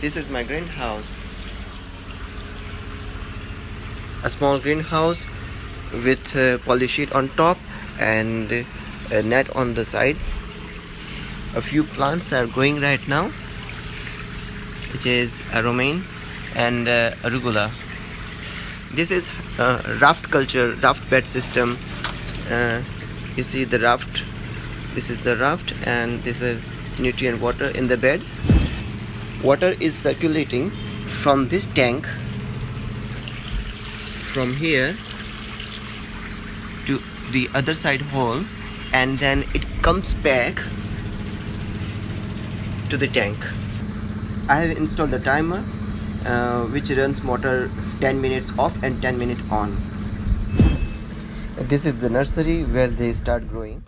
This is my greenhouse. A small greenhouse with poly sheet on top and a net on the sides. A few plants are growing right now, which is a romaine and arugula. This is raft culture, raft bed system. You see the raft. This is the raft, and this is nutrient water in the bed. Water is circulating from this tank, from here to the other side hole, and then it comes back to the tank. I have installed a timer which runs motor 10 minutes off and 10 minutes on. This is the nursery where they start growing.